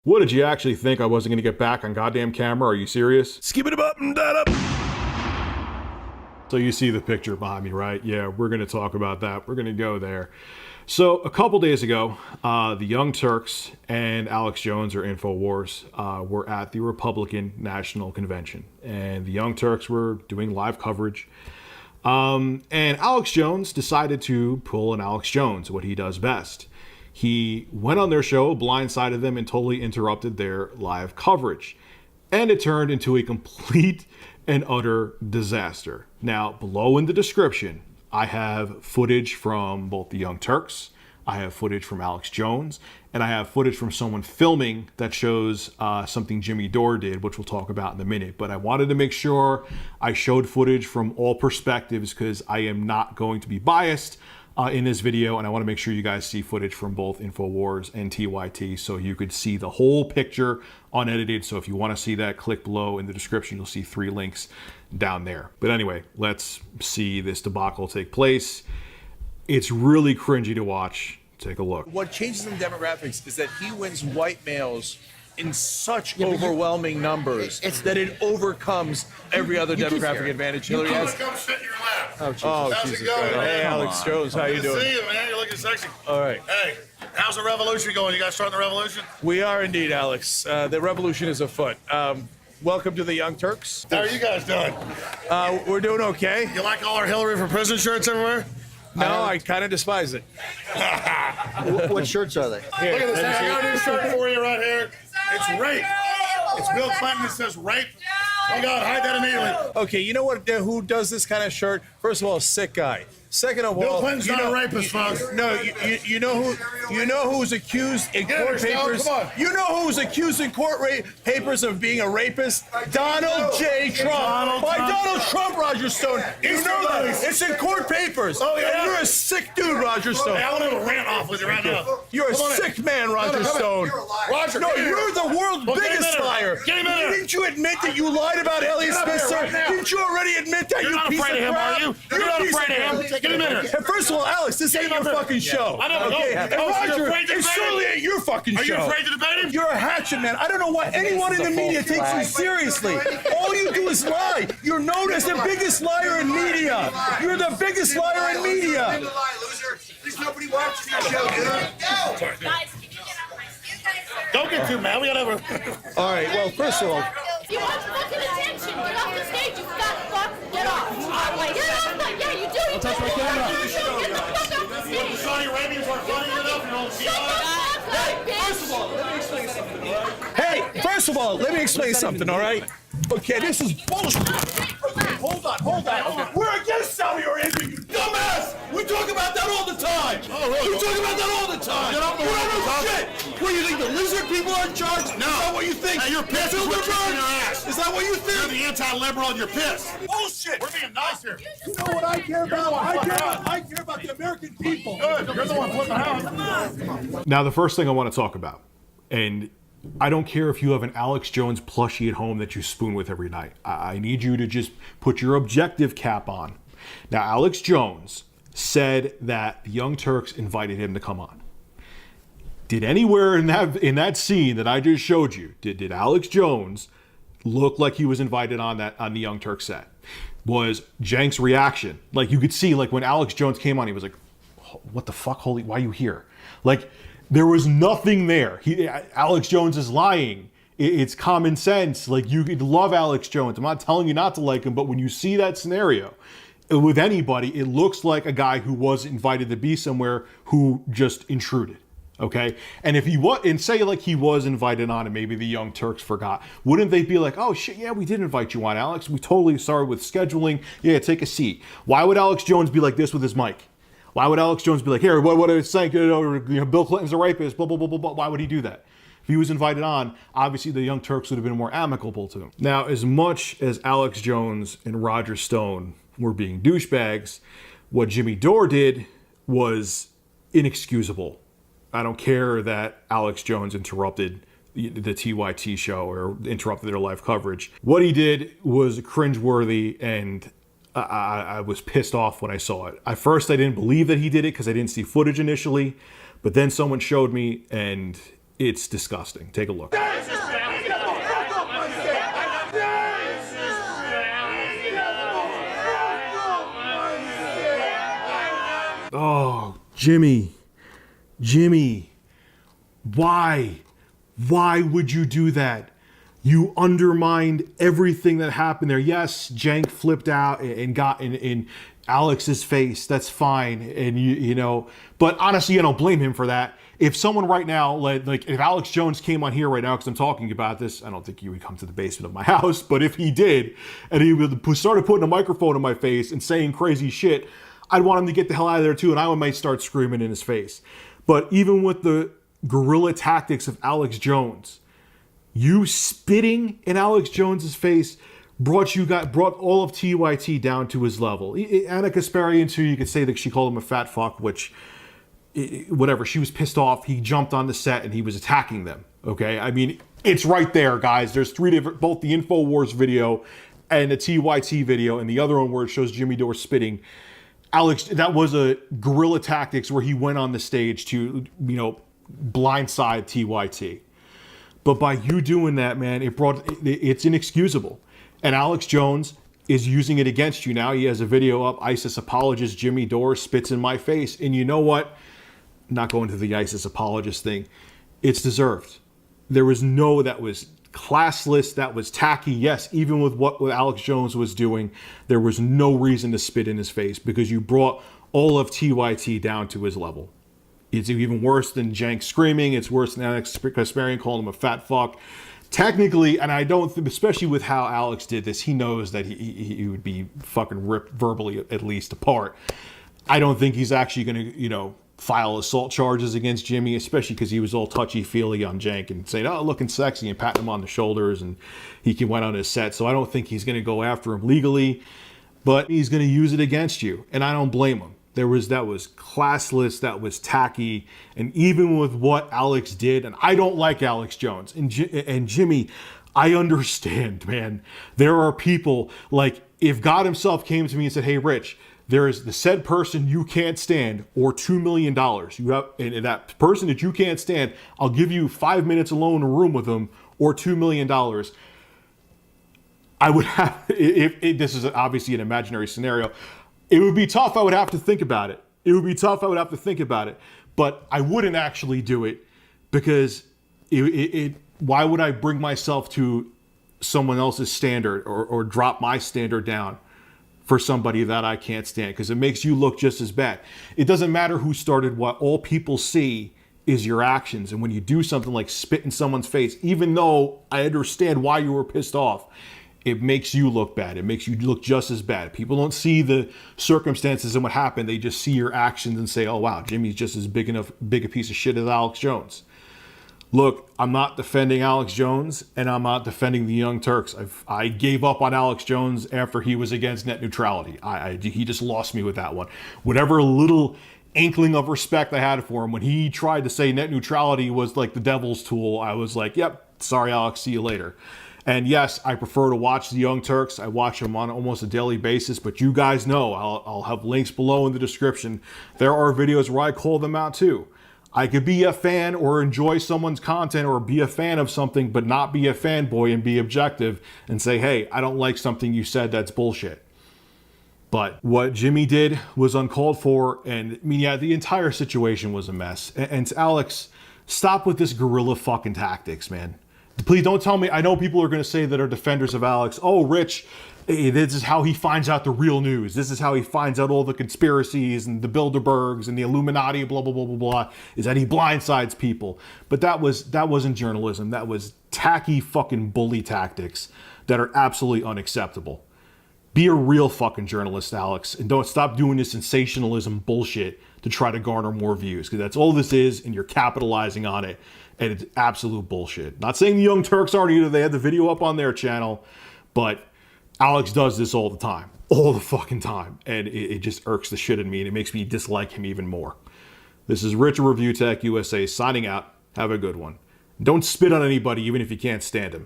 What, did you actually think I wasn't going to get back on goddamn camera? Are you serious? Skip it up and that up. So you see the picture behind me, right? Yeah, we're going to talk about that. We're going to go there. So a couple days ago, the Young Turks and Alex Jones, or InfoWars, were at the Republican National Convention. And the Young Turks were doing live coverage. And Alex Jones decided to pull an Alex Jones, what he does best. He went on their show, blindsided them, and totally interrupted their live coverage. And it turned into a complete and utter disaster. Now, below in the description, I have footage from both the Young Turks, I have footage from Alex Jones, and I have footage from someone filming that shows something Jimmy Dore did, which we'll talk about in a minute. But I wanted to make sure I showed footage from all perspectives because I am not going to be biased in this video, and I want to make sure you guys see footage from both InfoWars and TYT so you could see the whole picture unedited. So if you want to see that, click below in the description. You'll see 3 links down there. But anyway, let's see this debacle take place. It's really cringy to watch. Take a look. What changes in demographics is that he wins white males in such overwhelming numbers that it overcomes every other demographic advantage Hillary has. Come sit in your lap. Oh, Jesus Christ. Hey, Alex Jones, how you doing? See you, man. You're looking sexy. All right. Hey, how's the revolution going? You guys starting the revolution? We are indeed, Alex. The revolution is afoot. Welcome to the Young Turks. How are you guys doing? We're doing okay. You like all our Hillary for prison shirts everywhere? No, I kind of despise it. What shirts are they? Look at this. I got a new shirt for you right here. It's rape. It's Bill Clinton that says rape. Oh, God, hide that immediately. Okay, you know what? Who does this kind of shirt? First of all, sick guy. Second of all, Bill Clinton's not a rapist, folks. No, you know who's accused in court papers. You know who's accused in court papers of being a rapist? Donald J. Trump. Donald Trump, Roger Stone. You know that. It's in court papers. Oh, yeah? And you're a sick dude, Roger Stone. Hey, I want to have a rant off with you right now. You're a sick man, Roger Stone. Roger, no, you're the world's biggest liar. Get him in there. Didn't you admit that you lied about Elliot Spitzer? Didn't you already admit that? You're not afraid of him, are you? You're not afraid of him. Get him in there. And first of all, Alex, this ain't your fucking show. I don't know. And Roger, it surely ain't your fucking show. Are you afraid to debate him? You're a hatchet man. I don't know why anyone in the media takes you seriously. All you do is lie. You're known as the biggest liar in media. You're the biggest liar in media. There's nobody watching your show, dude. Don't get too mad. We gotta have a... All right, well, first of all... You want fucking attention. Get off the stage, you fat fuck. Get off. Get off. Yeah, you do. You touch my camera. Get the fuck off the stage. The Saudi Arabians are funny enough. You don't see First of all, let me explain something, all right? Hey, first of all, let me explain something, all right? Okay, this is bullshit. Okay, hold on. We're against Saudi Arabia, you dumbass! We talk about that all the time! We talk about that all the time! You don't know shit! What do you think, the lizard people are in charge? No. Is that what you think? Hey, you're pissed. You're in your ass. Is that what you think? You're the anti-liberal and you're pissed. Bullshit! We're being nice here. You know what I care about? I care about the American people. Good. You're the one flipping out. Now, the first thing I want to talk about, and I don't care if you have an Alex Jones plushie at home that you spoon with every night. I need you to just put your objective cap on. Now, Alex Jones said that the Young Turks invited him to come on. Did anywhere in that scene that I just showed you, did Alex Jones look like he was invited on the Young Turks set? Was Cenk's reaction, like you could see, like when Alex Jones came on, he was like, "What the fuck, why are you here?" Like, there was nothing there. Alex Jones is lying. It's common sense. Like, you could love Alex Jones. I'm not telling you not to like him, but when you see that scenario with anybody, it looks like a guy who was invited to be somewhere who just intruded. Okay, and if he was, and say like he was invited on, and maybe the Young Turks forgot, wouldn't they be like, "Oh shit, yeah, we did invite you on, Alex. We totally sorry with scheduling. Yeah, take a seat." Why would Alex Jones be like this with his mic? Why would Alex Jones be like, "Here, what is Cenk? Bill Clinton's a rapist, blah, blah, blah, blah, blah." Why would he do that? If he was invited on, obviously the Young Turks would have been more amicable to him. Now, as much as Alex Jones and Roger Stone were being douchebags, what Jimmy Dore did was inexcusable. I don't care that Alex Jones interrupted the TYT show or interrupted their live coverage. What he did was cringeworthy, and I was pissed off when I saw it. At first, I didn't believe that he did it because I didn't see footage initially, but then someone showed me, and It's disgusting. Take a look. Oh, Jimmy, why would you do that? You undermined everything that happened there. Yes, Cenk flipped out and got in Alex's face. That's fine. And you know, but honestly, I don't blame him for that. If someone right now, like if Alex Jones came on here right now, because I'm talking about this, I don't think he would come to the basement of my house, but if he did, and he started putting a microphone in my face and saying crazy shit, I'd want him to get the hell out of there too, and I might start screaming in his face. But even with the guerrilla tactics of Alex Jones, you spitting in Alex Jones's face brought all of TYT down to his level. Anna Kasparian too, you could say that she called him a fat fuck, which, whatever, she was pissed off. He jumped on the set and he was attacking them. Okay, I mean, it's right there, guys. There's three different, both the InfoWars video and the TYT video, and the other one where it shows Jimmy Dore spitting. Alex, that was a guerrilla tactics where he went on the stage to, you know, blindside TYT. But by you doing that, man, it's inexcusable. And Alex Jones is using it against you now. He has a video up. ISIS apologist Jimmy Dore spits in my face. And you know what? Not going to the ISIS apologist thing. It's deserved. That was classless. That was tacky. Yes, even with what Alex Jones was doing, there was no reason to spit in his face because you brought all of TYT down to his level. It's even worse than Cenk screaming. It's worse than Alex Kasparian calling him a fat fuck. Technically, and I don't, especially with how Alex did this, he knows that he would be fucking ripped verbally at least apart. I don't think he's actually going to, you know, file assault charges against Jimmy, especially because he was all touchy-feely on Cenk and saying, oh, looking sexy, and patting him on the shoulders, and he went on his set. So I don't think he's going to go after him legally, but he's going to use it against you, and I don't blame him. That was classless, that was tacky, and even with what Alex did, and I don't like Alex Jones, and Jimmy, I understand, man. There are people, like, if God himself came to me and said, hey, Rich, there is the said person you can't stand, or $2 million. You have, and that person that you can't stand, I'll give you 5 minutes alone in a room with them, or $2 million. I would have, if this is obviously an imaginary scenario, it would be tough. I would have to think about it. But I wouldn't actually do it because why would I bring myself to someone else's standard or drop my standard down for somebody that I can't stand? Because it makes you look just as bad. It doesn't matter who started what. All people see is your actions. And when you do something like spit in someone's face, even though I understand why you were pissed off, it makes you look bad. It makes you look just as bad. People don't see the circumstances and what happened. They just see your actions and say, oh, wow, Jimmy's just as big a piece of shit as Alex Jones. Look, I'm not defending Alex Jones, and I'm not defending the Young Turks. I gave up on Alex Jones after he was against net neutrality. He just lost me with that one. Whatever little inkling of respect I had for him, when he tried to say net neutrality was like the devil's tool, I was like, yep, sorry, Alex, see you later. And yes, I prefer to watch the Young Turks. I watch them on almost a daily basis, but you guys know, I'll have links below in the description. There are videos where I call them out too. I could be a fan or enjoy someone's content or be a fan of something, but not be a fanboy and be objective and say, hey, I don't like something you said, that's bullshit. But what Jimmy did was uncalled for, and I mean, yeah, the entire situation was a mess. And Alex, stop with this guerrilla fucking tactics, man. Please don't tell me, I know people are going to say that are defenders of Alex, oh, Rich, this is how he finds out the real news. This is how he finds out all the conspiracies and the Bilderbergs and the Illuminati, blah, blah, blah, blah, blah, is that he blindsides people. But that wasn't journalism. That was tacky fucking bully tactics that are absolutely unacceptable. Be a real fucking journalist, Alex, and don't stop doing this sensationalism bullshit to try to garner more views, because that's all this is, and you're capitalizing on it, and it's absolute bullshit. Not saying the Young Turks aren't either. They had the video up on their channel, but Alex does this all the time. All the fucking time. And it just irks the shit in me, and it makes me dislike him even more. This is Rich of Review Tech USA signing out. Have a good one. Don't spit on anybody, even if you can't stand him.